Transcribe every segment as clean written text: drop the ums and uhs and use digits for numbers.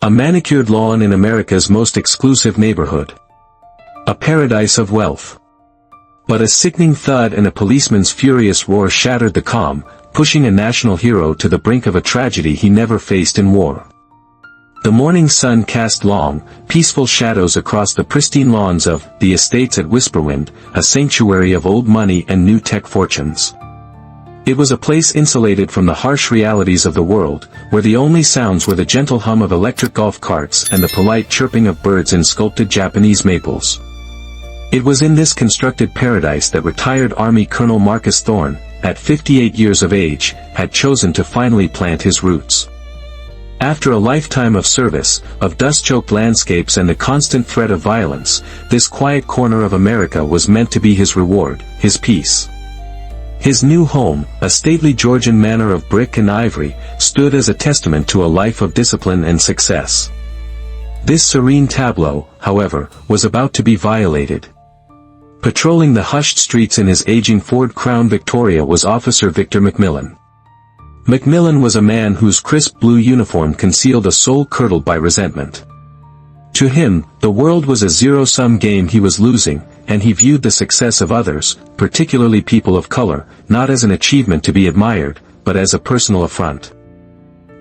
A manicured lawn in America's most exclusive neighborhood. A paradise of wealth. But a sickening thud and a policeman's furious roar shattered the calm, pushing a national hero to the brink of a tragedy he never faced in war. The morning sun cast long, peaceful shadows across the pristine lawns of the estates at Whisperwind, a sanctuary of old money and new tech fortunes. It was a place insulated from the harsh realities of the world, where the only sounds were the gentle hum of electric golf carts and the polite chirping of birds in sculpted Japanese maples. It was in this constructed paradise that retired Army Colonel Marcus Thorne, at 58 years of age, had chosen to finally plant his roots. After a lifetime of service, of dust-choked landscapes and the constant threat of violence, this quiet corner of America was meant to be his reward, his peace. His new home, a stately Georgian manor of brick and ivory, stood as a testament to a life of discipline and success. This serene tableau, however, was about to be violated. Patrolling the hushed streets in his aging Ford Crown Victoria was Officer Victor McMillan. McMillan was a man whose crisp blue uniform concealed a soul curdled by resentment. To him, the world was a zero-sum game he was losing, and he viewed the success of others, particularly people of color, not as an achievement to be admired, but as a personal affront.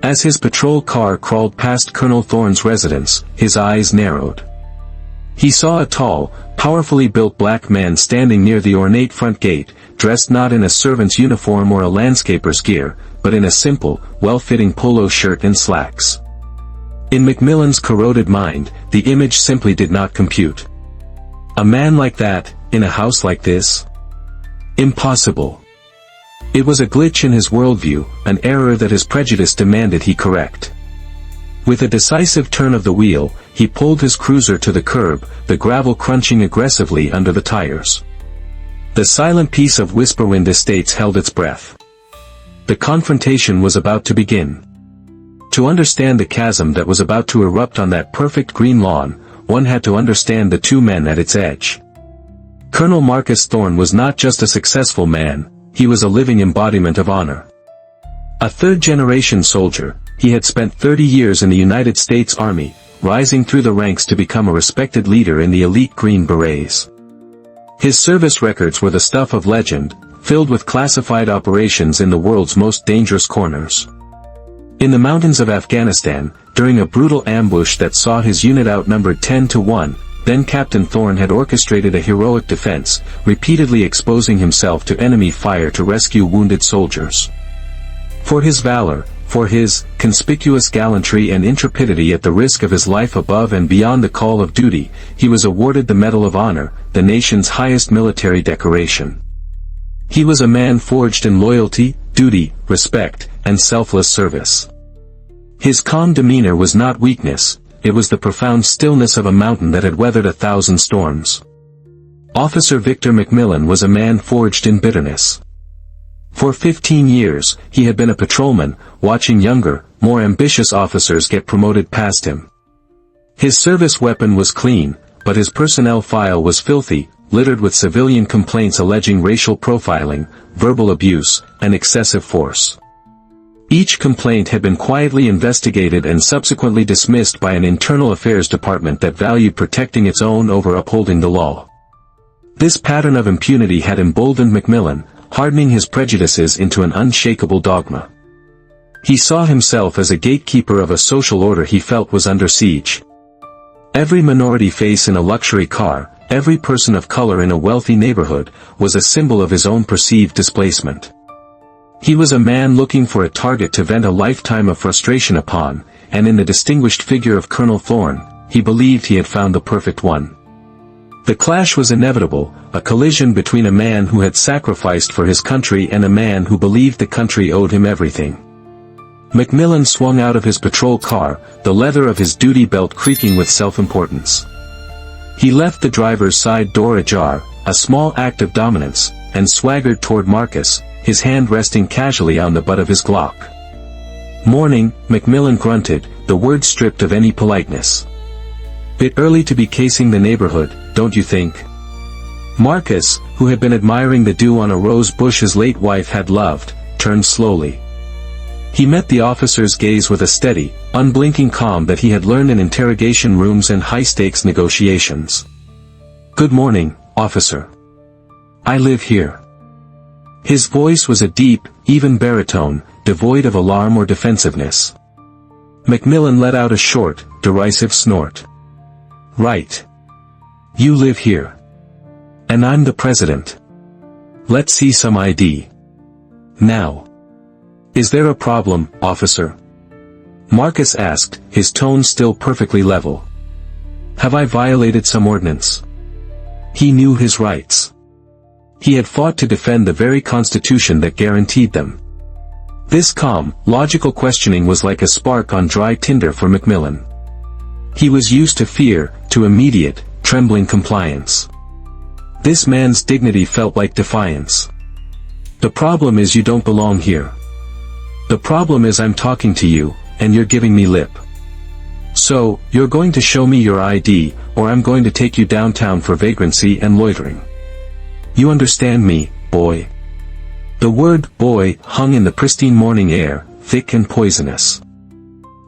As his patrol car crawled past Colonel Thorne's residence, his eyes narrowed. He saw a tall, powerfully built black man standing near the ornate front gate, dressed not in a servant's uniform or a landscaper's gear, but in a simple, well-fitting polo shirt and slacks. In McMillan's corroded mind, the image simply did not compute. A man like that, in a house like this? Impossible. It was a glitch in his worldview, an error that his prejudice demanded he correct. With a decisive turn of the wheel, he pulled his cruiser to the curb, the gravel crunching aggressively under the tires. The silent peace of Whisperwind Estates held its breath. The confrontation was about to begin. To understand the chasm that was about to erupt on that perfect green lawn, one had to understand the two men at its edge. Colonel Marcus Thorne was not just a successful man, he was a living embodiment of honor. A third-generation soldier, he had spent 30 years in the United States Army, rising through the ranks to become a respected leader in the elite Green Berets. His service records were the stuff of legend, filled with classified operations in the world's most dangerous corners. In the mountains of Afghanistan, during a brutal ambush that saw his unit outnumbered 10-1, then Captain Thorne had orchestrated a heroic defense, repeatedly exposing himself to enemy fire to rescue wounded soldiers. For his valor, for his conspicuous gallantry and intrepidity at the risk of his life above and beyond the call of duty, he was awarded the Medal of Honor, the nation's highest military decoration. He was a man forged in loyalty, duty, respect, and selfless service. His calm demeanor was not weakness, it was the profound stillness of a mountain that had weathered 1,000 storms. Officer Victor McMillan was a man forged in bitterness. For 15 years, he had been a patrolman, watching younger, more ambitious officers get promoted past him. His service weapon was clean, but his personnel file was filthy, littered with civilian complaints alleging racial profiling, verbal abuse, and excessive force. Each complaint had been quietly investigated and subsequently dismissed by an internal affairs department that valued protecting its own over upholding the law. This pattern of impunity had emboldened McMillan, hardening his prejudices into an unshakable dogma. He saw himself as a gatekeeper of a social order he felt was under siege. Every minority face in a luxury car, every person of color in a wealthy neighborhood, was a symbol of his own perceived displacement. He was a man looking for a target to vent a lifetime of frustration upon, and in the distinguished figure of Colonel Thorne, he believed he had found the perfect one. The clash was inevitable, a collision between a man who had sacrificed for his country and a man who believed the country owed him everything. McMillan swung out of his patrol car, the leather of his duty belt creaking with self-importance. He left the driver's side door ajar, a small act of dominance, and swaggered toward Marcus, his hand resting casually on the butt of his Glock. "Morning," McMillan grunted, the word stripped of any politeness. "Bit early to be casing the neighborhood, don't you think?" Marcus, who had been admiring the dew on a rose bush his late wife had loved, turned slowly. He met the officer's gaze with a steady, unblinking calm that he had learned in interrogation rooms and high-stakes negotiations. "Good morning, officer. I live here." His voice was a deep, even baritone, devoid of alarm or defensiveness. Macmillan let out a short, derisive snort. "Right. You live here. And I'm the president. Let's see some ID. Now. Is there a problem, officer?" Marcus asked, his tone still perfectly level. "Have I violated some ordinance?" He knew his rights. He had fought to defend the very constitution that guaranteed them. This calm, logical questioning was like a spark on dry tinder for Macmillan. He was used to fear, to immediate, trembling compliance. This man's dignity felt like defiance. "The problem is you don't belong here. The problem is I'm talking to you, and you're giving me lip. So, you're going to show me your ID, or I'm going to take you downtown for vagrancy and loitering. You understand me, boy?" The word "boy" hung in the pristine morning air, thick and poisonous.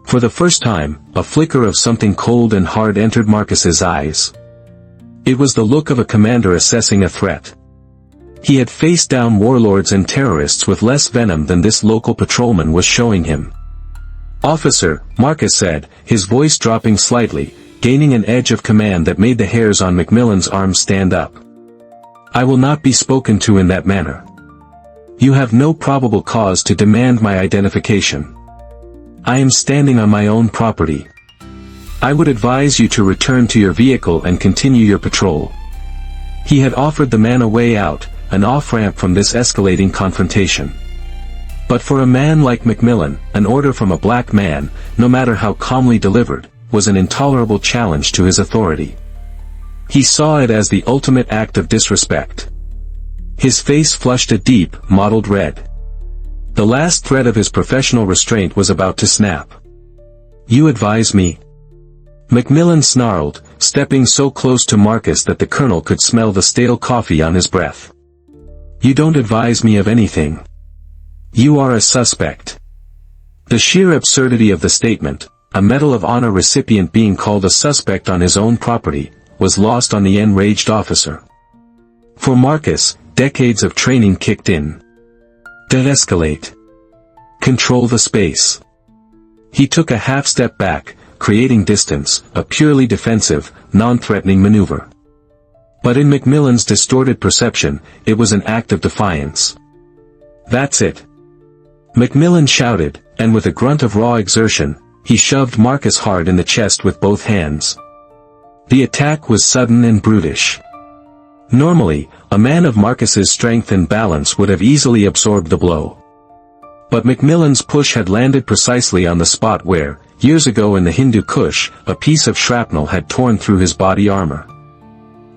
For the first time, a flicker of something cold and hard entered Marcus's eyes. It was the look of a commander assessing a threat. He had faced down warlords and terrorists with less venom than this local patrolman was showing him. "Officer," Marcus said, his voice dropping slightly, gaining an edge of command that made the hairs on Macmillan's arms stand up. "I will not be spoken to in that manner. You have no probable cause to demand my identification. I am standing on my own property. I would advise you to return to your vehicle and continue your patrol." He had offered the man a way out, an off-ramp from this escalating confrontation. But for a man like Macmillan, an order from a black man, no matter how calmly delivered, was an intolerable challenge to his authority. He saw it as the ultimate act of disrespect. His face flushed a deep, mottled red. The last thread of his professional restraint was about to snap. "You advise me?" Macmillan snarled, stepping so close to Marcus that the colonel could smell the stale coffee on his breath. "You don't advise me of anything. You are a suspect." The sheer absurdity of the statement, a Medal of Honor recipient being called a suspect on his own property, was lost on the enraged officer. For Marcus, decades of training kicked in. De-escalate. Control the space. He took a half-step back, creating distance, a purely defensive, non-threatening maneuver. But in Macmillan's distorted perception, it was an act of defiance. "That's it!" Macmillan shouted, and with a grunt of raw exertion, he shoved Marcus hard in the chest with both hands. The attack was sudden and brutish. Normally, a man of Marcus's strength and balance would have easily absorbed the blow. But Macmillan's push had landed precisely on the spot where, years ago in the Hindu Kush, a piece of shrapnel had torn through his body armor.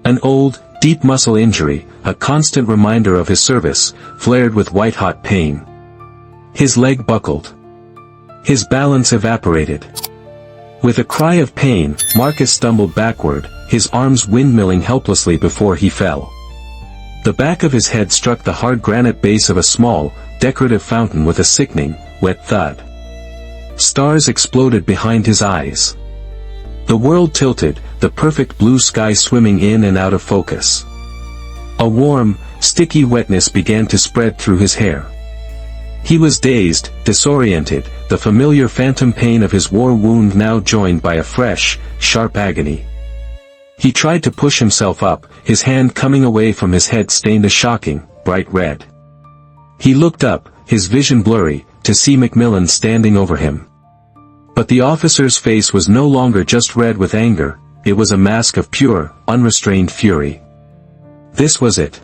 An old, deep muscle injury, a constant reminder of his service, flared with white-hot pain. His leg buckled. His balance evaporated. With a cry of pain, Marcus stumbled backward, his arms windmilling helplessly before he fell. The back of his head struck the hard granite base of a small, decorative fountain with a sickening, wet thud. Stars exploded behind his eyes. The world tilted, the perfect blue sky swimming in and out of focus. A warm, sticky wetness began to spread through his hair. He was dazed, disoriented, the familiar phantom pain of his war wound now joined by a fresh, sharp agony. He tried to push himself up, his hand coming away from his head stained a shocking, bright red. He looked up, his vision blurry, to see Macmillan standing over him. But the officer's face was no longer just red with anger, it was a mask of pure, unrestrained fury. This was it.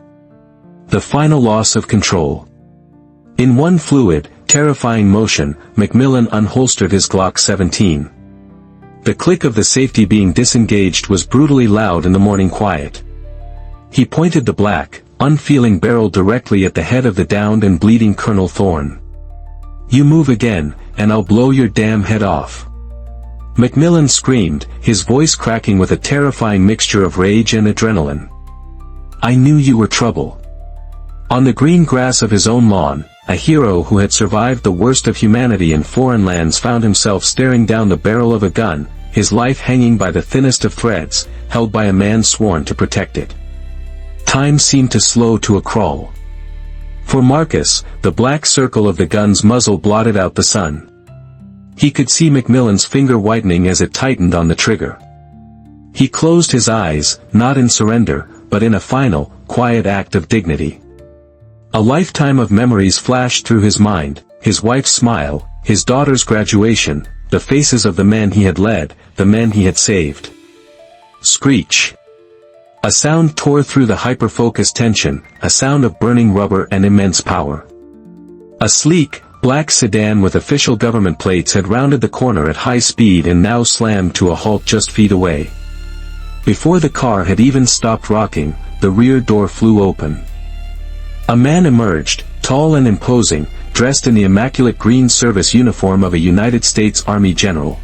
The final loss of control. In one fluid, terrifying motion, Macmillan unholstered his Glock 17. The click of the safety being disengaged was brutally loud in the morning quiet. He pointed the black, unfeeling barrel directly at the head of the downed and bleeding Colonel Thorne. "You move again, and I'll blow your damn head off." Macmillan screamed, his voice cracking with a terrifying mixture of rage and adrenaline. "I knew you were trouble." On the green grass of his own lawn, a hero who had survived the worst of humanity in foreign lands, found himself staring down the barrel of a gun, his life hanging by the thinnest of threads, held by a man sworn to protect it. Time seemed to slow to a crawl. For Marcus, the black circle of the gun's muzzle blotted out the sun. He could see McMillan's finger whitening as it tightened on the trigger. He closed his eyes, not in surrender, but in a final, quiet act of dignity. A lifetime of memories flashed through his mind, his wife's smile, his daughter's graduation, the faces of the men he had led, the men he had saved. Screech. A sound tore through the hyper-focused tension, a sound of burning rubber and immense power. A sleek, black sedan with official government plates had rounded the corner at high speed and now slammed to a halt just feet away. Before the car had even stopped rocking, the rear door flew open. A man emerged, tall and imposing, dressed in the immaculate green service uniform of a United States Army general.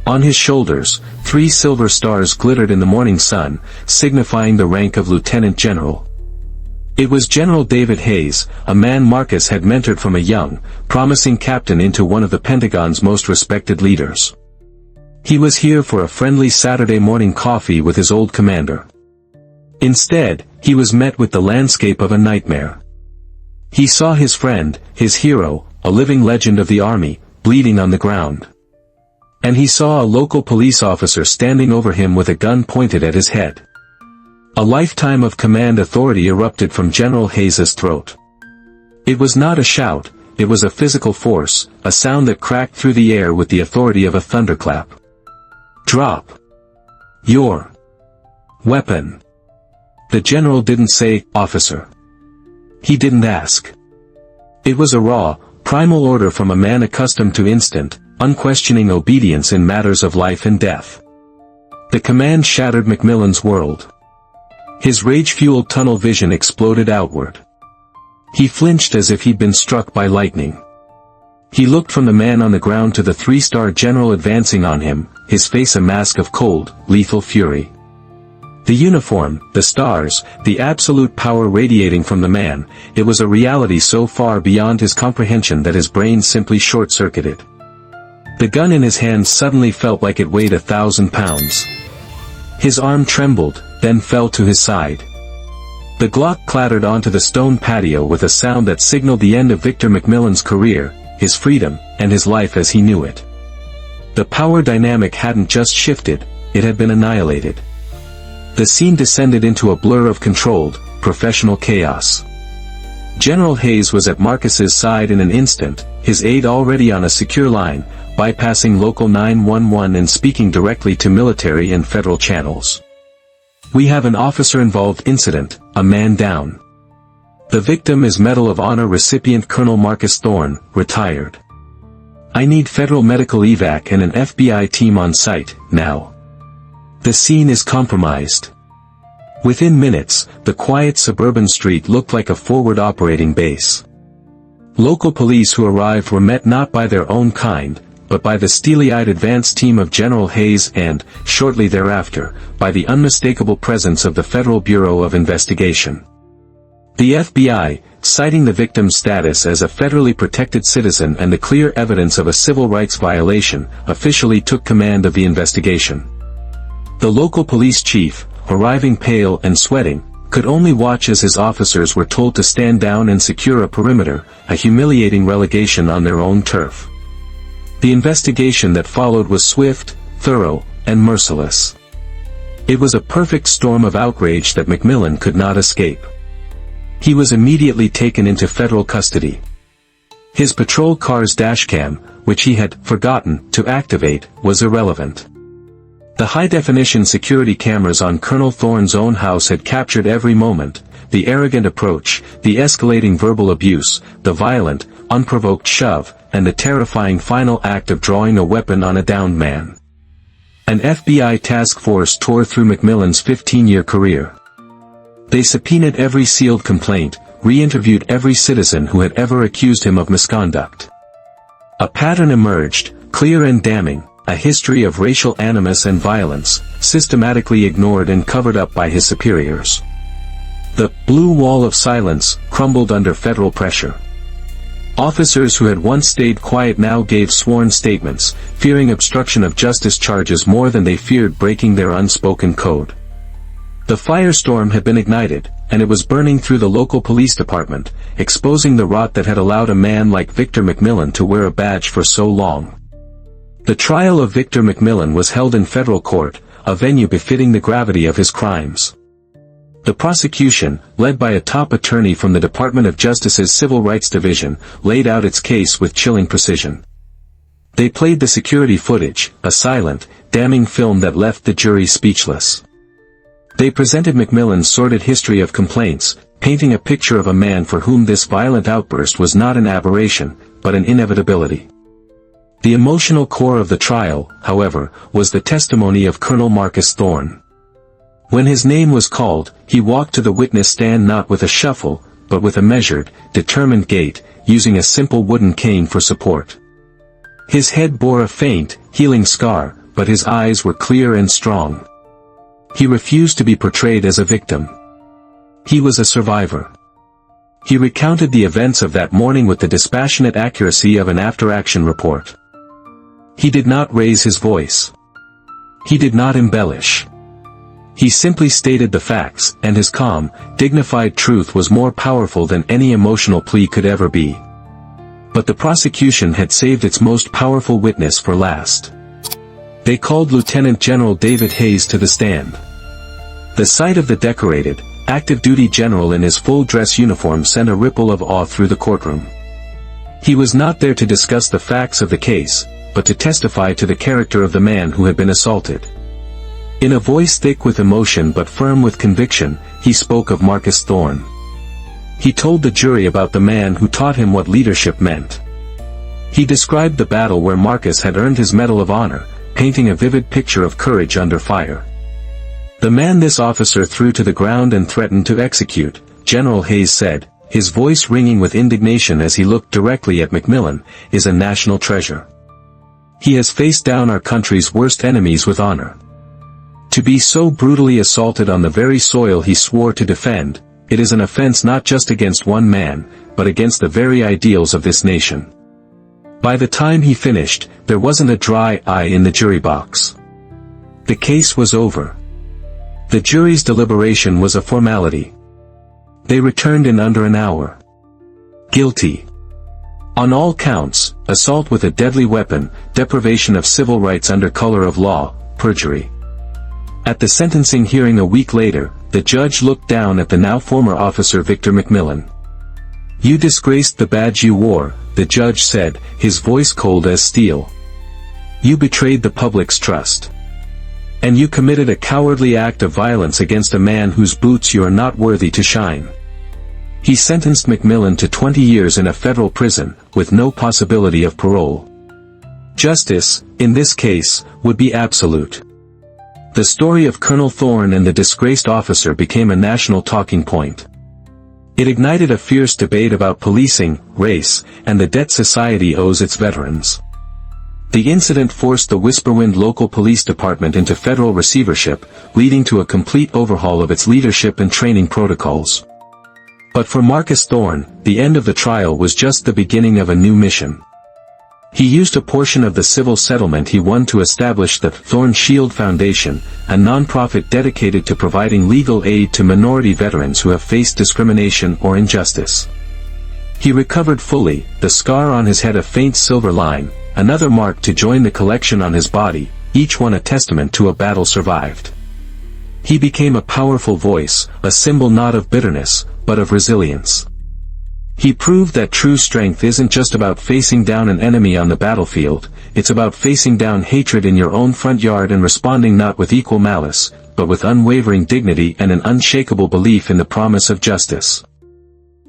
On his shoulders, 3 silver stars glittered in the morning sun, signifying the rank of lieutenant general. It was General David Hayes, a man Marcus had mentored from a young, promising captain into one of the Pentagon's most respected leaders. He was here for a friendly Saturday morning coffee with his old commander. Instead, he was met with the landscape of a nightmare. He saw his friend, his hero, a living legend of the Army, bleeding on the ground. And he saw a local police officer standing over him with a gun pointed at his head. A lifetime of command authority erupted from General Hayes's throat. It was not a shout, it was a physical force, a sound that cracked through the air with the authority of a thunderclap. Drop your weapon. The general didn't say, "Officer." He didn't ask. It was a raw, primal order from a man accustomed to instant, unquestioning obedience in matters of life and death. The command shattered McMillan's world. His rage-fueled tunnel vision exploded outward. He flinched as if he'd been struck by lightning. He looked from the man on the ground to the 3-star general advancing on him, his face a mask of cold, lethal fury. The uniform, the stars, the absolute power radiating from the man, it was a reality so far beyond his comprehension that his brain simply short-circuited. The gun in his hand suddenly felt like it weighed 1,000 pounds. His arm trembled, then fell to his side. The Glock clattered onto the stone patio with a sound that signaled the end of Victor McMillan's career, his freedom, and his life as he knew it. The power dynamic hadn't just shifted, it had been annihilated. The scene descended into a blur of controlled, professional chaos. General Hayes was at Marcus's side in an instant, his aide already on a secure line, bypassing local 911 and speaking directly to military and federal channels. "We have an officer-involved incident, a man down. The victim is Medal of Honor recipient Colonel Marcus Thorne, retired. I need federal medical evac and an FBI team on site, now. The scene is compromised." Within minutes, the quiet suburban street looked like a forward operating base. Local police who arrived were met not by their own kind, but by the steely-eyed advance team of General Hayes and, shortly thereafter, by the unmistakable presence of the Federal Bureau of Investigation. The FBI, citing the victim's status as a federally protected citizen and the clear evidence of a civil rights violation, officially took command of the investigation. The local police chief, arriving pale and sweating, could only watch as his officers were told to stand down and secure a perimeter, a humiliating relegation on their own turf. The investigation that followed was swift, thorough, and merciless. It was a perfect storm of outrage that McMillan could not escape. He was immediately taken into federal custody. His patrol car's dashcam, which he had forgotten to activate, was irrelevant. The high-definition security cameras on Colonel Thorne's own house had captured every moment, the arrogant approach, the escalating verbal abuse, the violent, unprovoked shove, and the terrifying final act of drawing a weapon on a downed man. An FBI task force tore through McMillan's 15-year career. They subpoenaed every sealed complaint, re-interviewed every citizen who had ever accused him of misconduct. A pattern emerged, clear and damning, a history of racial animus and violence, systematically ignored and covered up by his superiors. The blue wall of silence crumbled under federal pressure. Officers who had once stayed quiet now gave sworn statements, fearing obstruction of justice charges more than they feared breaking their unspoken code. The firestorm had been ignited, and it was burning through the local police department, exposing the rot that had allowed a man like Victor McMillan to wear a badge for so long. The trial of Victor McMillan was held in federal court, a venue befitting the gravity of his crimes. The prosecution, led by a top attorney from the Department of Justice's Civil Rights Division, laid out its case with chilling precision. They played the security footage, a silent, damning film that left the jury speechless. They presented McMillan's sordid history of complaints, painting a picture of a man for whom this violent outburst was not an aberration, but an inevitability. The emotional core of the trial, however, was the testimony of Colonel Marcus Thorne. When his name was called, he walked to the witness stand not with a shuffle, but with a measured, determined gait, using a simple wooden cane for support. His head bore a faint, healing scar, but his eyes were clear and strong. He refused to be portrayed as a victim. He was a survivor. He recounted the events of that morning with the dispassionate accuracy of an after-action report. He did not raise his voice. He did not embellish. He simply stated the facts, and his calm, dignified truth was more powerful than any emotional plea could ever be. But the prosecution had saved its most powerful witness for last. They called Lieutenant General David Hayes to the stand. The sight of the decorated, active-duty general in his full-dress uniform sent a ripple of awe through the courtroom. He was not there to discuss the facts of the case, but to testify to the character of the man who had been assaulted. In a voice thick with emotion but firm with conviction, he spoke of Marcus Thorne. He told the jury about the man who taught him what leadership meant. He described the battle where Marcus had earned his Medal of Honor, painting a vivid picture of courage under fire. The man this officer threw to the ground and threatened to execute, General Hayes said, his voice ringing with indignation as he looked directly at McMillan, is a national treasure. He has faced down our country's worst enemies with honor. To be so brutally assaulted on the very soil he swore to defend, it is an offense not just against one man, but against the very ideals of this nation. By the time he finished, there wasn't a dry eye in the jury box. The case was over. The jury's deliberation was a formality. They returned in under an hour. Guilty. On all counts, assault with a deadly weapon, deprivation of civil rights under color of law, perjury. At the sentencing hearing a week later, the judge looked down at the now former officer Victor McMillan. "You disgraced the badge you wore," the judge said, his voice cold as steel. "You betrayed the public's trust. And you committed a cowardly act of violence against a man whose boots you are not worthy to shine." He sentenced McMillan to 20 years in a federal prison, with no possibility of parole. Justice, in this case, would be absolute. The story of Colonel Thorne and the disgraced officer became a national talking point. It ignited a fierce debate about policing, race, and the debt society owes its veterans. The incident forced the Whisperwind local police department into federal receivership, leading to a complete overhaul of its leadership and training protocols. But for Marcus Thorne, the end of the trial was just the beginning of a new mission. He used a portion of the civil settlement he won to establish the Thorne Shield Foundation, a non-profit dedicated to providing legal aid to minority veterans who have faced discrimination or injustice. He recovered fully, the scar on his head a faint silver line, another mark to join the collection on his body, each one a testament to a battle survived. He became a powerful voice, a symbol not of bitterness, but of resilience. He proved that true strength isn't just about facing down an enemy on the battlefield, it's about facing down hatred in your own front yard and responding not with equal malice, but with unwavering dignity and an unshakable belief in the promise of justice.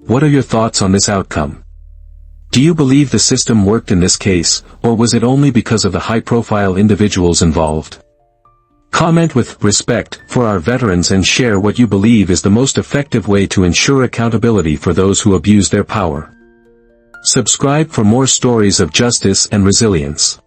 What are your thoughts on this outcome? Do you believe the system worked in this case, or was it only because of the high-profile individuals involved? Comment with respect for our veterans and share what you believe is the most effective way to ensure accountability for those who abuse their power. Subscribe for more stories of justice and resilience.